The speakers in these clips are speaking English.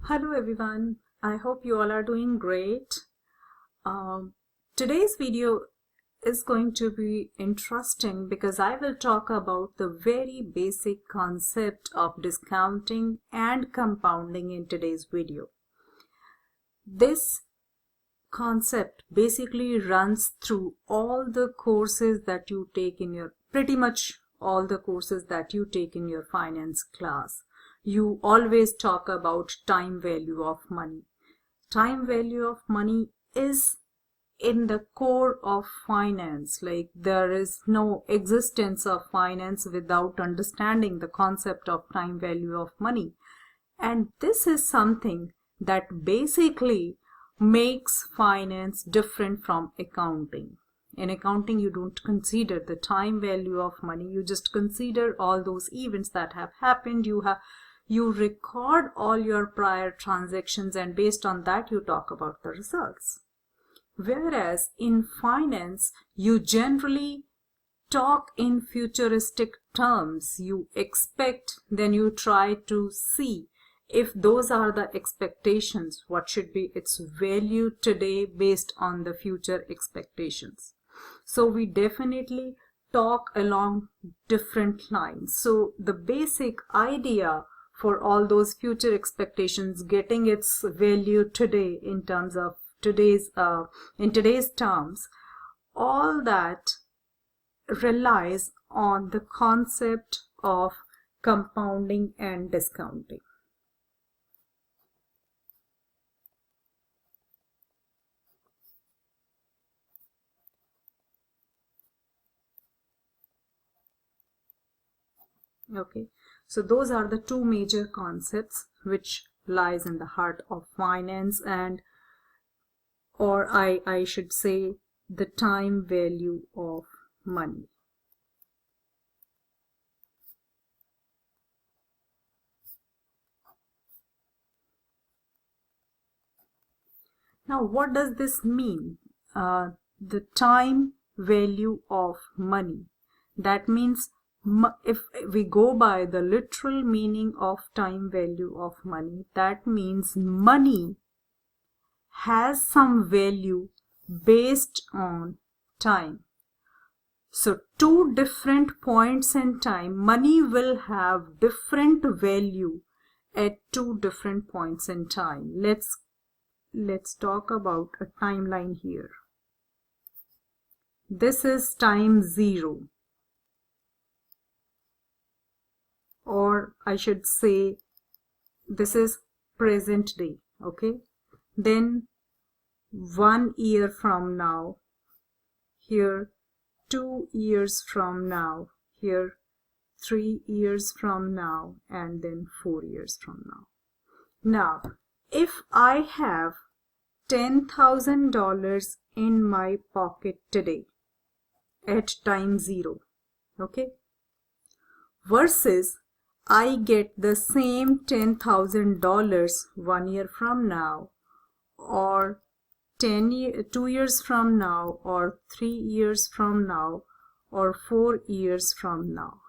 Hello everyone, I hope you all are doing great. Today's video is going to be interesting because I will talk about the very basic concept of discounting and compounding in today's video. This concept basically runs through all the courses that you take in your, pretty much all the courses that you take in your finance class. You always talk about time value of money. Time value of money is in the core of finance. Like, there is no existence of finance without understanding the concept of time value of money. And this is something that basically makes finance different from accounting. In accounting, you don't consider the time value of money. You just consider all those events that have happened. You record all your prior transactions, and based on that you talk about the results. Whereas in finance, you generally talk in futuristic terms. You expect, then you try to see if those are the expectations, what should be its value today based on the future expectations. So we definitely talk along different lines. So the basic idea for all those future expectations getting its value today in terms of today's terms, all that relies on the concept of compounding and discounting. Okay, so those are the two major concepts which lies in the heart of finance, and or I should say the time value of money. Now, what does this mean? The time value of money. That means, if we go by the literal meaning of time value of money, that means money has some value based on time. So two different points in time, money will have different value at two different points in time. Let's talk about a timeline here. This is time 0, or I should say this is present day. Okay, then 1 year from now, here 2 years from now, here 3 years from now, and then 4 years from now. Now, if I have $10,000 in my pocket today at time 0, okay, versus I get the same $10,000 1 year from now, or 2 years from now, or 3 years from now, or 4 years from now.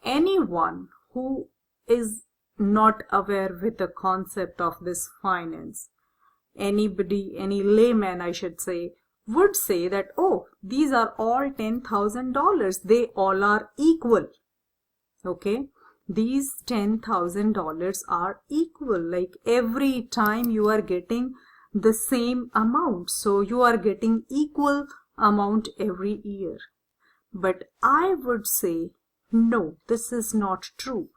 Anyone who is not aware with the concept of this finance, anybody, any layman I should say, would say that, oh, these are all $10,000, they all are equal. Okay, these $10,000 are equal, like every time you are getting the same amount, so you are getting equal amount every year. But I would say, no, this is not true.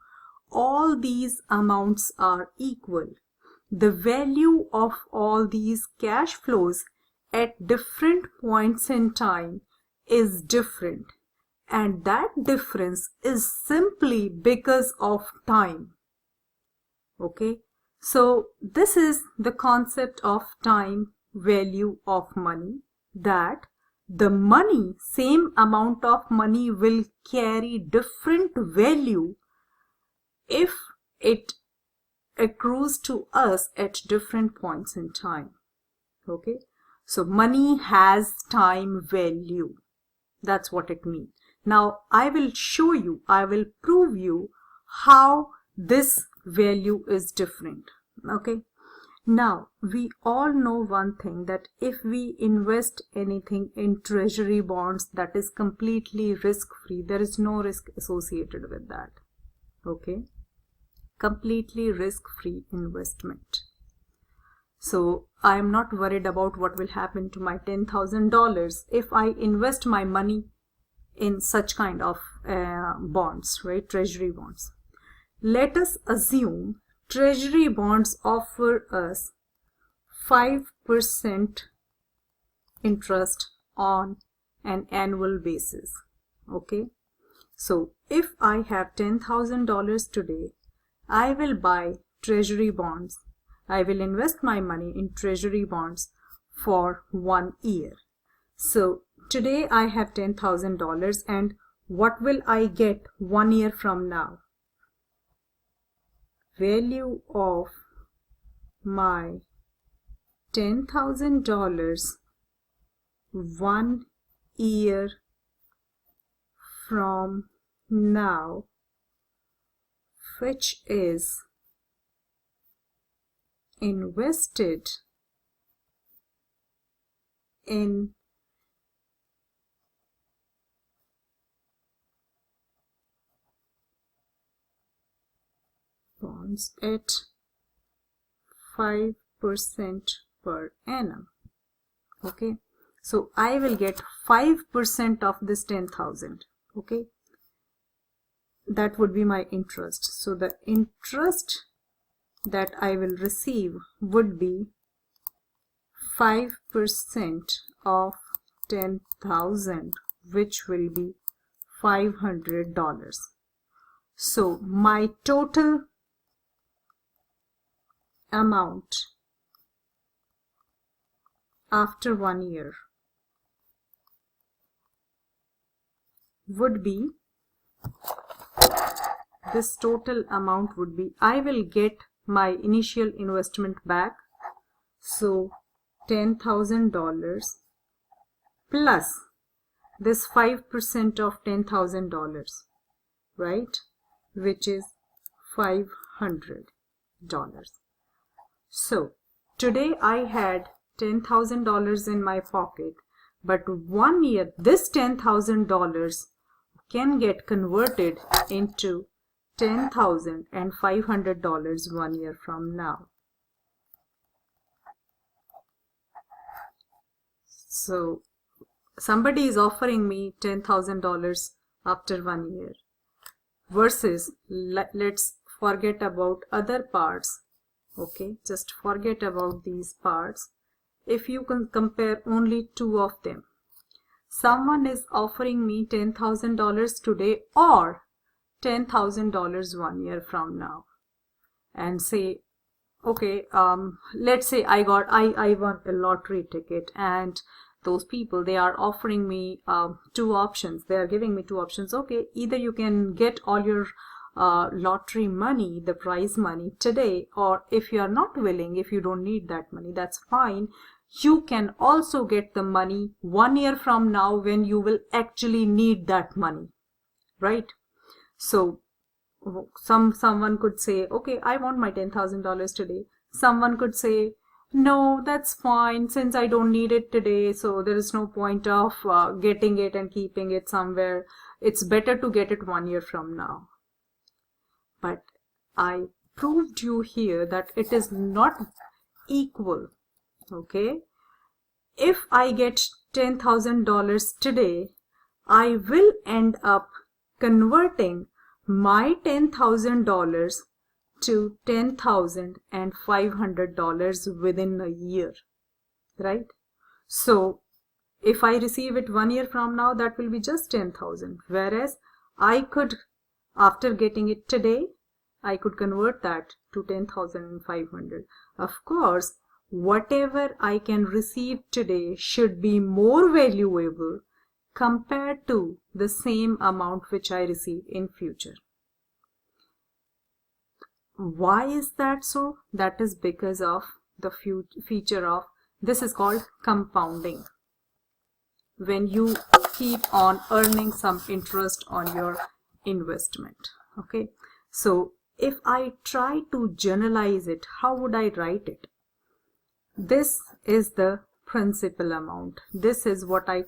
All these amounts are equal. The value of all these cash flows at different points in time is different, and that difference is simply because of time. Okay, so this is the concept of time value of money, that the money, same amount of money, will carry different value if it accrues to us at different points in time. Okay, so money has time value. That's what it means. Now I will show you, I will prove you how this value is different. Okay. Now, we all know one thing, that if we invest anything in treasury bonds, that is completely risk-free. There is no risk associated with that. Okay. Completely risk-free investment. So I am not worried about what will happen to my $10,000 if I invest my money in such kind of bonds, right? Treasury bonds. Let us assume treasury bonds offer us 5% interest on an annual basis. Okay. So if I have $10,000 today, I will buy treasury bonds. I will invest my money in treasury bonds for 1 year. So today I have $10,000, and what will I get 1 year from now? Value of my $10,000 1 year from now, which is invested in bonds at 5% per annum. Okay, so I will get 5% of this 10,000. Okay, that would be my interest. So the interest that I will receive would be 5% of 10,000, which will be $500. So my total amount after 1 year would be, this total amount would be, I will get my initial investment back. So $10,000 plus this 5% of $10,000, right, which is $500. So today I had $10,000 in my pocket, but 1 year this $10,000 can get converted into $10,500 1 year from now. So somebody is offering me $10,000 after 1 year, versus, let's forget about other parts. Okay, just forget about these parts. If you can compare only two of them, someone is offering me $10,000 today or $10,000 1 year from now, and say, okay, let's say I won a lottery ticket, and those people, they are offering me two options. They are giving me two options. Okay, either you can get all your lottery money, the prize money today, or if you are not willing, if you don't need that money, that's fine. You can also get the money 1 year from now when you will actually need that money, right? So someone could say, okay, I want my $10,000 today. Someone could say, no, that's fine, since I don't need it today, so there is no point of getting it and keeping it somewhere. It's better to get it 1 year from now. But I proved you here that it is not equal. Okay, if I get $10,000 today, I will end up converting my $10,000 to $10,500 within a year, right? So if I receive it 1 year from now, that will be just 10,000, whereas I could, after getting it today, I could convert that to 10,500. Of course, whatever I can receive today should be more valuable compared to the same amount which I receive in future. Why is that so? That is because of the feature of, this is called compounding. When you keep on earning some interest on your investment. Okay, so if I try to generalize it, how would I write it? This is the principal amount. This is what I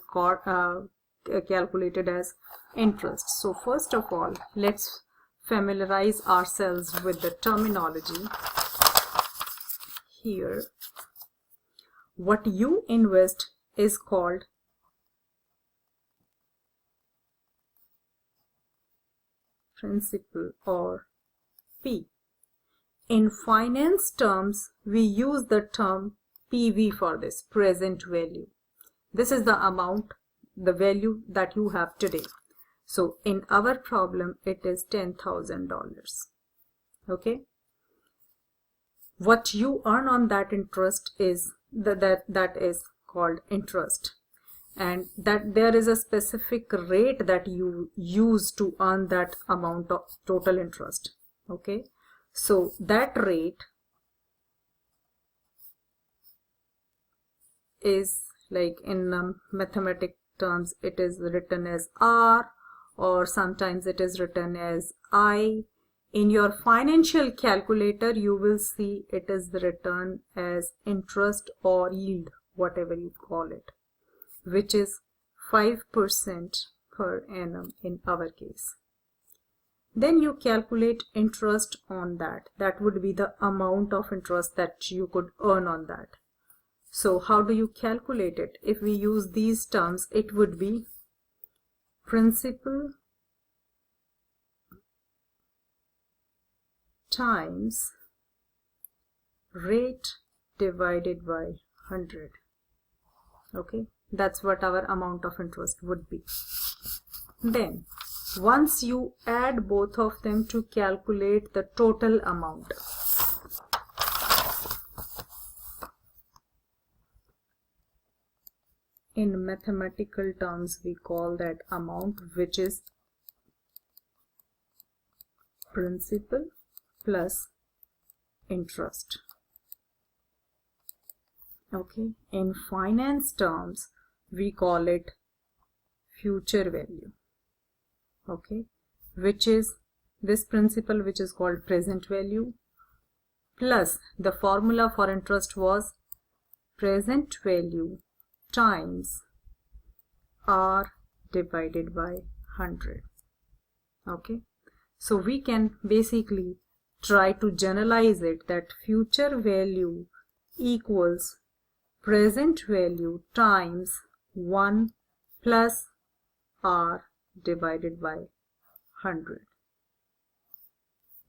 calculated as interest. So first of all, let's familiarize ourselves with the terminology. Here, what you invest is called principal, or P. In finance terms, we use the term PV for this, present value. This is the amount, the value that you have today. So in our problem, it is $10,000. Okay. What you earn on that interest is that is called interest, and that there is a specific rate that you use to earn that amount of total interest. Okay, so that rate is, like in mathematic terms, it is written as R, or sometimes it is written as I. In your financial calculator, you will see it is written as interest or yield, whatever you call it, which is 5% per annum in our case. Then you calculate interest on that. That would be the amount of interest that you could earn on that. So how do you calculate it? If we use these terms, it would be principal times rate divided by 100. Okay, that's what our amount of interest would be. Then once you add both of them to calculate the total amount, in mathematical terms we call that amount, which is principal plus interest. Okay, in finance terms we call it future value. Okay, which is this principal, which is called present value, plus the formula for interest was present value times R divided by 100. Okay, so we can basically try to generalize it that future value equals present value times 1 plus R divided by 100.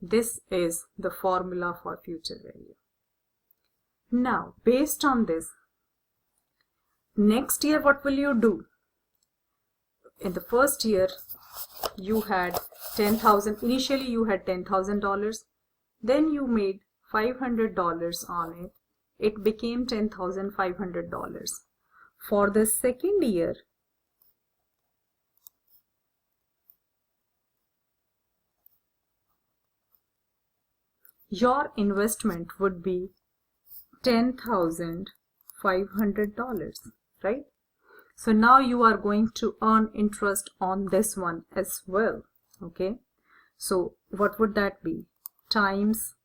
This is the formula for future value. Now, based on this, next year what will you do? In the first year, you had 10,000. Initially, you had $10,000. Then you made $500 on it. It became $10,500. For the second year, your investment would be $10,500, right? So now you are going to earn interest on this one as well. Okay, so what would that be? Times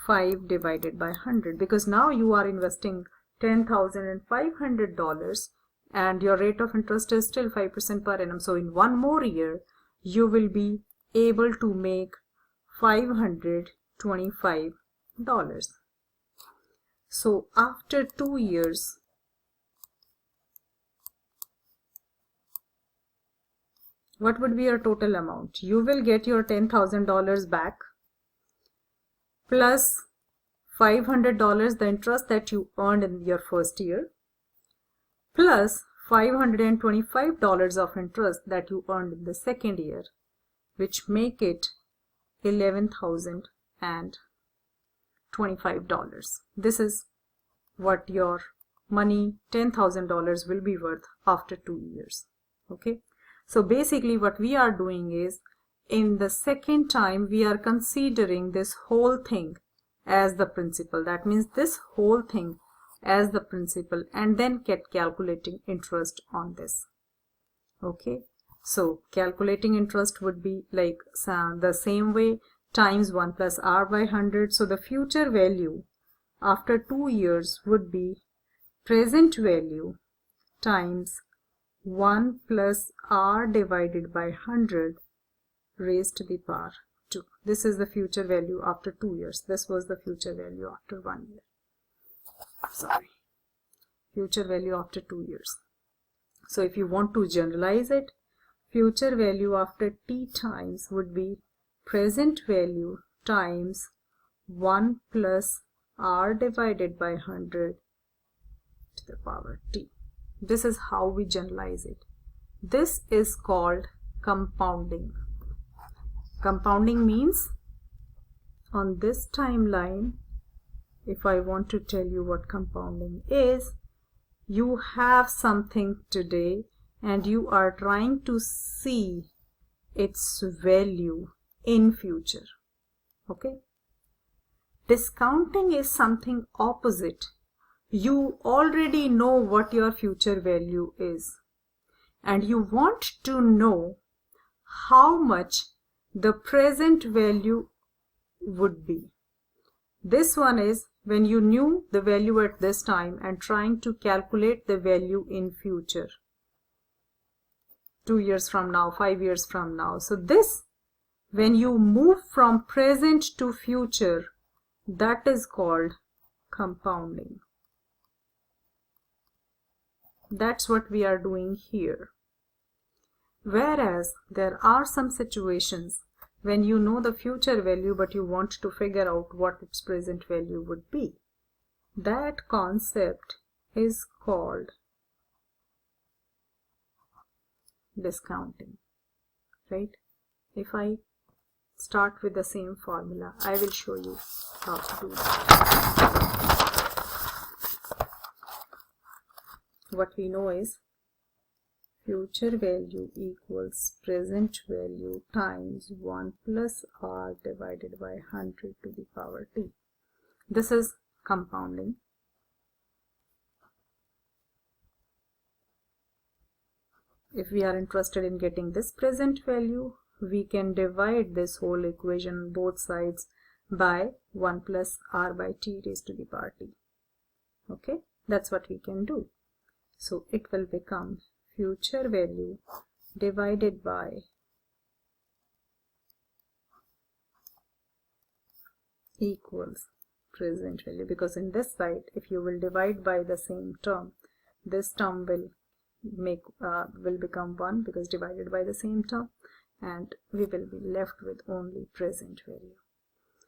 5 divided by 100, because now you are investing $10,500 and your rate of interest is still 5% per annum. So in one more year, you will be able to make $525. So after 2 years, what would be your total amount? You will get your $10,000 back plus $500, the interest that you earned in your first year, plus $525 of interest that you earned in the second year, which make it $11,025. This is what your money, $10,000, will be worth after 2 years. Okay, so basically what we are doing is, in the second time, we are considering this whole thing as the principal. That means this whole thing as the principal, and then calculating interest on this. Okay, so calculating interest would be like the same way. times 1 plus r by 100. So the future value after 2 years would be present value times 1 plus r divided by 100 raised to the power 2. This is the future value after 2 years. This was the future value after 1 year. Sorry. Future value after 2 years. So if you want to generalize it, future value after t times would be present value times 1 plus r divided by 100 to the power t. This is how we generalize it. This is called compounding. Compounding means on this timeline, if I want to tell you what compounding is, you have something today and you are trying to see its value in future. Okay? Discounting is something opposite. You already know what your future value is and you want to know how much the present value would be. This one is when you knew the value at this time and trying to calculate the value in future. 2 years from now, 5 years from now. So this, when you move from present to future, that is called compounding. That's what we are doing here. Whereas there are some situations when you know the future value but you want to figure out what its present value would be. That concept is called discounting, right? If I start with the same formula, I will show you how to do that. What we know is future value equals present value times 1 plus r divided by 100 to the power t. This is compounding. If we are interested in getting this present value, we can divide this whole equation on both sides by 1 plus r by t raised to the power t. Okay, that's what we can do. So it will become future value divided by equals present value, because in this side if you will divide by the same term, this term will become 1 because divided by the same term, and we will be left with only present value.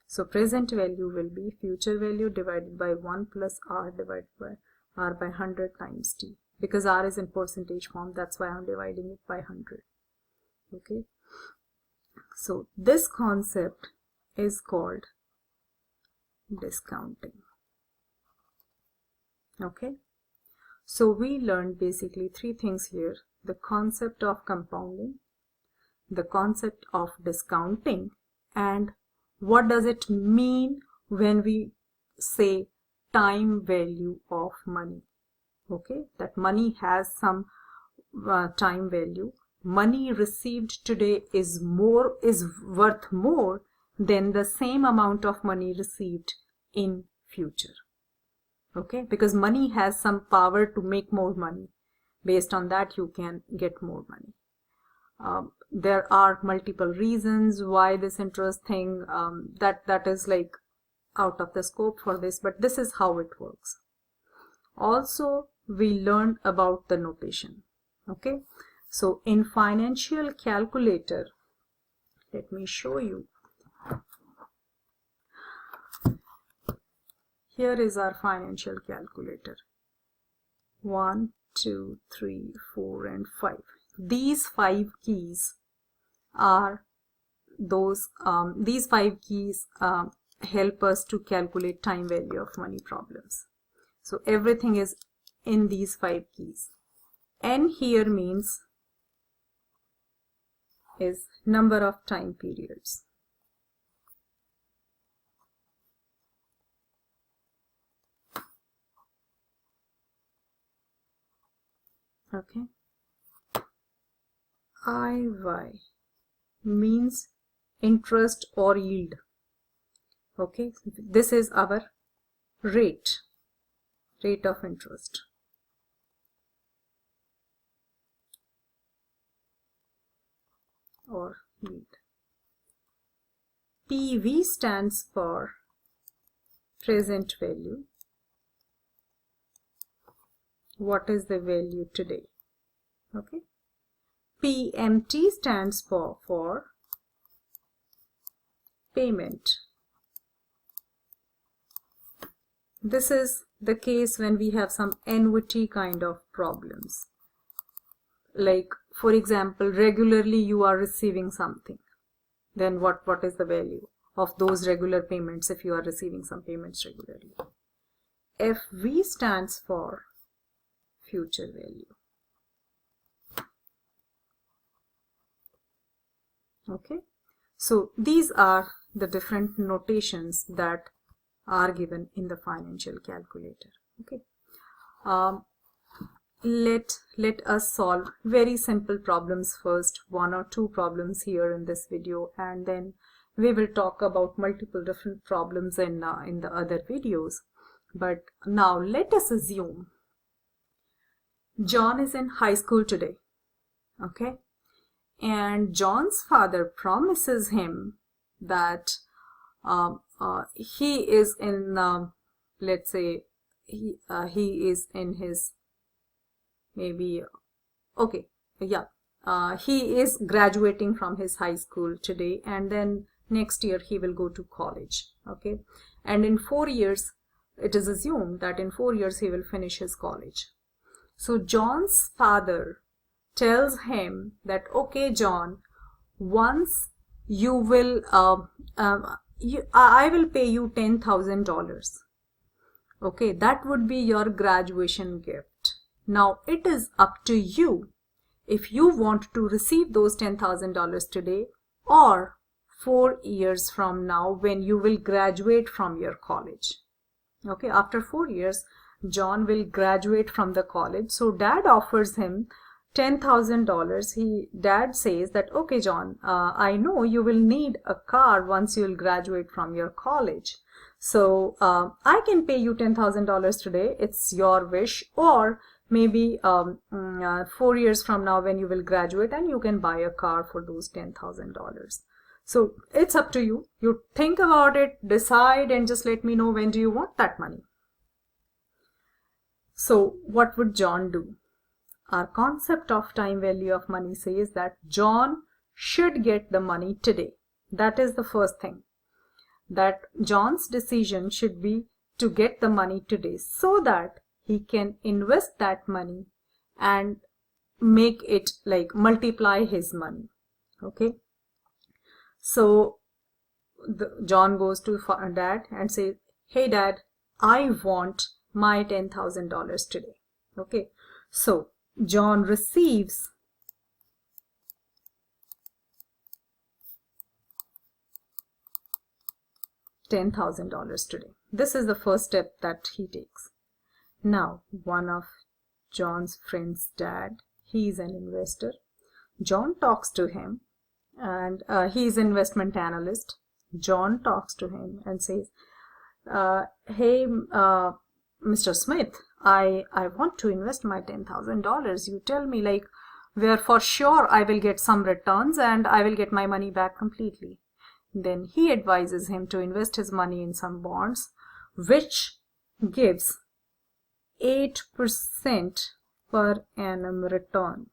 So present value will be future value divided by 1 plus r divided by r by 100 times t. Because r is in percentage form, that's why I'm dividing it by 100. Okay, so this concept is called discounting. Okay, so we learned basically 3 things here: the concept of compounding, the concept of discounting, and what does it mean when we say time value of money. Okay, that money has some time value. Money received today is worth more than the same amount of money received in future. Okay, because money has some power to make more money. Based on that, you can get more money. There are multiple reasons why this interest thing, that is like out of the scope for this, but this is how it works. Also, we learned about the notation. Okay, so in financial calculator, let me show you. Here is our financial calculator. 1, 2, 3, 4, and 5. These 5 keys are those. These 5 keys help us to calculate time value of money problems. So everything is in these 5 keys. N here means is number of time periods. Okay. IY means interest or yield. Okay, this is our rate of interest. Or yield. PV stands for present value. What is the value today? Okay. PMT stands for payment. This is the case when we have some annuity kind of problems. Like, for example, regularly you are receiving something. Then what is the value of those regular payments if you are receiving some payments regularly? FV stands for future value. Okay, so these are the different notations that are given in the financial calculator. Okay, let us solve very simple problems first, 1 or 2 problems here in this video, and then we will talk about multiple different problems in the other videos. But now let us assume John is in high school today. Okay, and John's father promises him that he is in let's say he is in his maybe okay yeah he is graduating from his high school today, and then next year he will go to college. Okay, and in 4 years, it is assumed that in 4 years he will finish his college. So John's father tells him that, okay John, once you will I will pay you $10,000. Okay, that would be your graduation gift. Now it is up to you if you want to receive those $10,000 today or 4 years from now when you will graduate from your college. Okay, after 4 years John will graduate from the college. So dad offers him $10,000. Dad says that, okay John, I know you will need a car once you will graduate from your college. So I can pay you $10,000 today. It's your wish. Or maybe 4 years from now when you will graduate, and you can buy a car for those $10,000. So it's up to you. You think about it, decide, and just let me know when do you want that money. So what would John do? Our concept of time value of money says that John should get the money today. That is the first thing. That John's decision should be to get the money today so that he can invest that money and make it like multiply his money. Okay. So John goes to dad and says, hey dad, I want my $10,000 today. Okay. So John receives $10,000 today. This is the first step that he takes. Now, one of John's friend's dad, he is an investor. John talks to him, and he is an investment analyst. John talks to him and says, hey, Mr. Smith, I want to invest my $10,000. You tell me, like, where for sure I will get some returns and I will get my money back completely. Then he advises him to invest his money in some bonds, which gives 8% per annum return.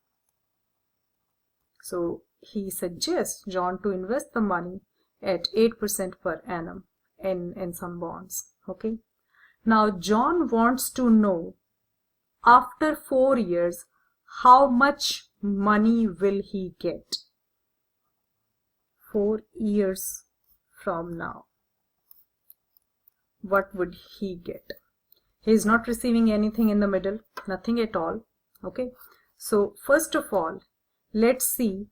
So he suggests John to invest the money at 8% per annum in some bonds. Okay. Now John wants to know, after 4 years, how much money will he get 4 years from now? What would he get? He is not receiving anything in the middle, nothing at all. Okay. So first of all, let's see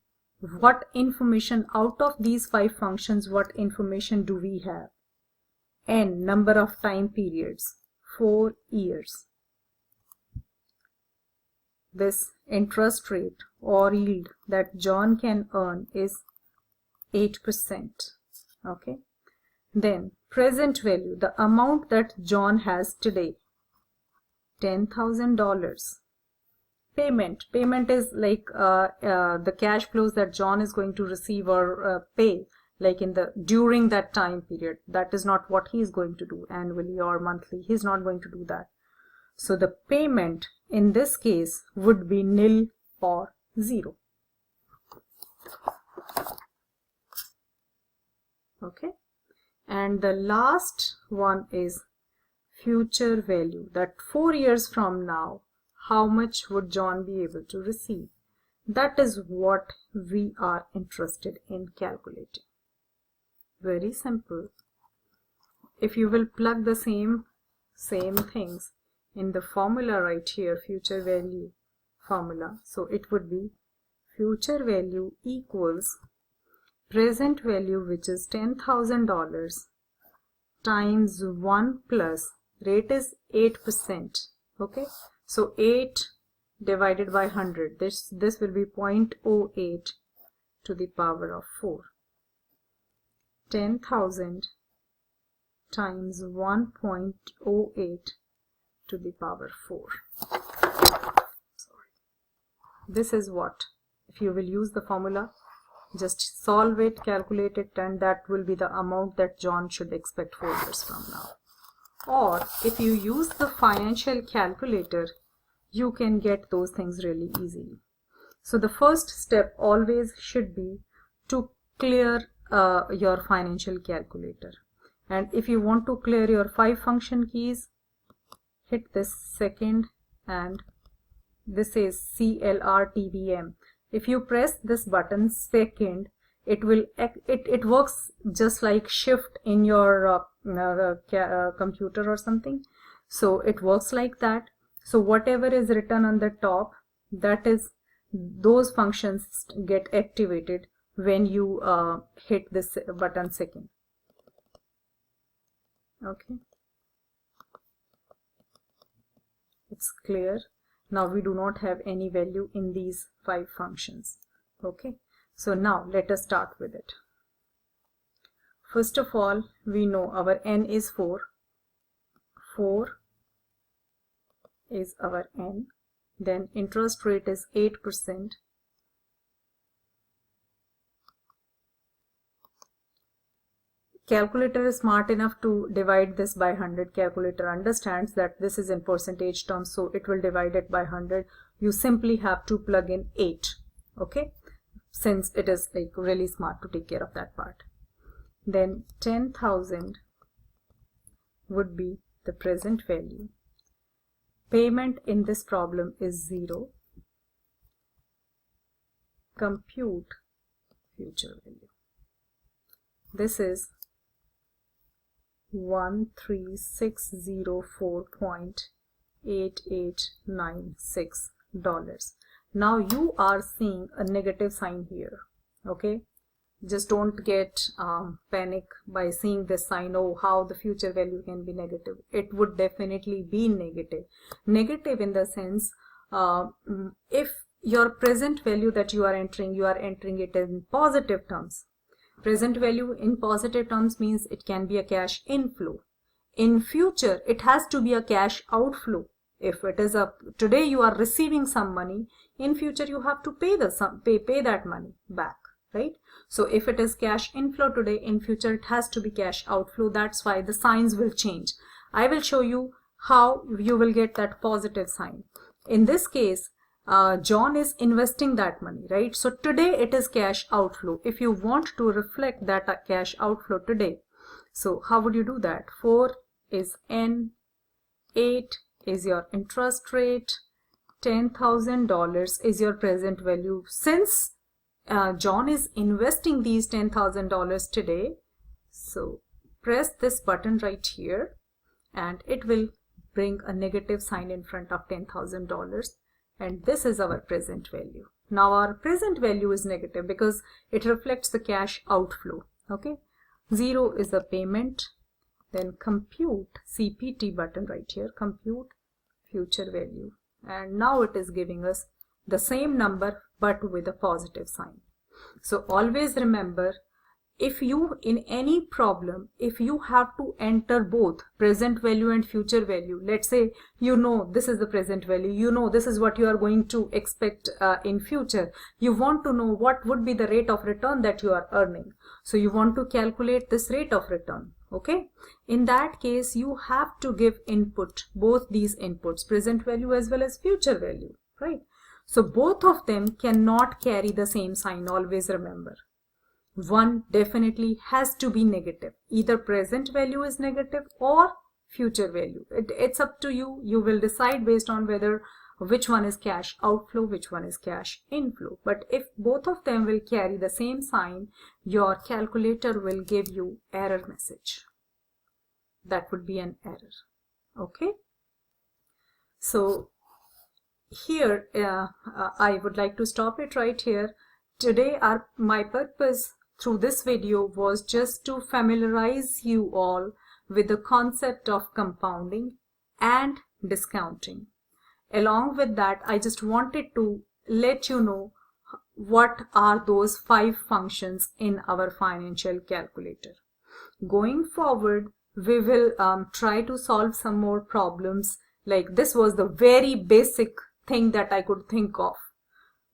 what information out of these 5 functions, what information do we have? N, number of time periods, 4 years. This interest rate or yield that John can earn is 8%. Okay. Then present value, the amount that John has today, $10,000. Payment is like the cash flows that John is going to receive or pay, like during that time period. That is not what he is going to do annually or monthly. He's not going to do that. So the payment in this case would be nil or 0. Okay. And the last one is future value, that 4 years from now, how much would John be able to receive? That is what we are interested in calculating. Very simple. If you will plug the same things in the formula right here, future value formula, so it would be future value equals present value, which is $10,000, times 1 plus rate is 8%. Okay, so 8 divided by 100, this will be 0.08 to the power of 4. 10,000 times 1.08 to the power 4. This is what, if you will use the formula, just solve it, calculate it, and that will be the amount that John should expect 4 years from now. Or if you use the financial calculator, you can get those things really easily. So the first step always should be to clear your financial calculator. And if you want to clear your 5 function keys, hit this second, and this is CLRTBM. If you press this button second, it works just like shift in your computer or something. So it works like that. So whatever is written on the top, that is, those functions get activated when you hit this button second. Okay, it's clear. Now we do not have any value in these 5 functions. Okay, so now let us start with it. First of all, we know our n is 4. 4 is our n. Then interest rate is 8%. Calculator is smart enough to divide this by 100. Calculator understands that this is in percentage terms, so it will divide it by 100. You simply have to plug in 8. Okay, since it is like really smart to take care of that part. Then 10,000 would be the present value. Payment in this problem is 0. Compute future value. This is $13604.8896. Now you are seeing a negative sign here. Okay, just don't get panic by seeing this sign. Oh, how the future value can be negative. It would definitely be negative. Negative in the sense, if your present value that you are entering it in positive terms. Present value in positive terms means it can be a cash inflow. In future, it has to be a cash outflow. If it is today you are receiving some money, in future you have to pay that money back, right? So if it is cash inflow today, in future it has to be cash outflow. That's why the signs will change. I will show you how you will get that positive sign. In this case, John is investing that money, right? So today it is cash outflow. If you want to reflect that cash outflow today, so how would you do that? 4 is N, 8 is your interest rate, $10,000 is your present value. Since John is investing these $10,000 today, so press this button right here and it will bring a negative sign in front of $10,000. And this is our present value. Now our present value is negative because it reflects the cash outflow. Okay, 0 is the payment. Then compute, CPT button right here, compute future value. And now it is giving us the same number but with a positive sign. So always remember, if you in any problem, if you have to enter both present value and future value, let's say you know this is the present value, you know this is what you are going to expect in future, you want to know what would be the rate of return that you are earning, so you want to calculate this rate of return. Okay, in that case you have to give input, both these inputs, present value as well as future value, right? So both of them cannot carry the same sign, always remember. One definitely has to be negative, either present value is negative or future value. It's up to you. You will decide based on whether which one is cash outflow, which one is cash inflow. But if both of them will carry the same sign, your calculator will give you error message. That would be an error. Okay, so here I would like to stop it right here. Today my purpose through this video was just to familiarize you all with the concept of compounding and discounting. Along with that, I just wanted to let you know what are those 5 functions in our financial calculator. Going forward, we will try to solve some more problems. Like this was the very basic thing that I could think of,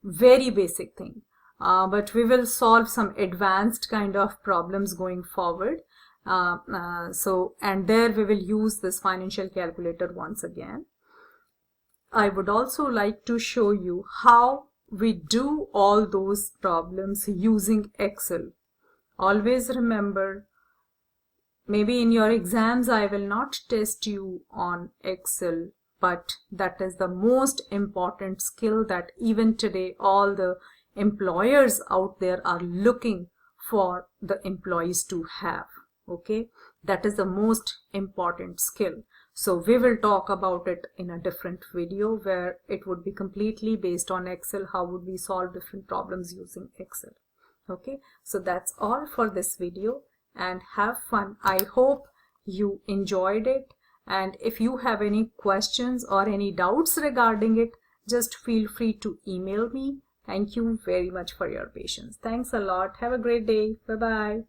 very basic thing. But we will solve some advanced kind of problems going forward. And there we will use this financial calculator once again. I would also like to show you how we do all those problems using Excel. Always remember, maybe in your exams I will not test you on Excel, but that is the most important skill that even today all the employers out there are looking for the employees to have. Okay, that is the most important skill. So we will talk about it in a different video where it would be completely based on Excel. How would we solve different problems using Excel? Okay, so that's all for this video, and have fun. I hope you enjoyed it, and if you have any questions or any doubts regarding it, just feel free to email me. Thank you very much for your patience. Thanks a lot. Have a great day. Bye-bye.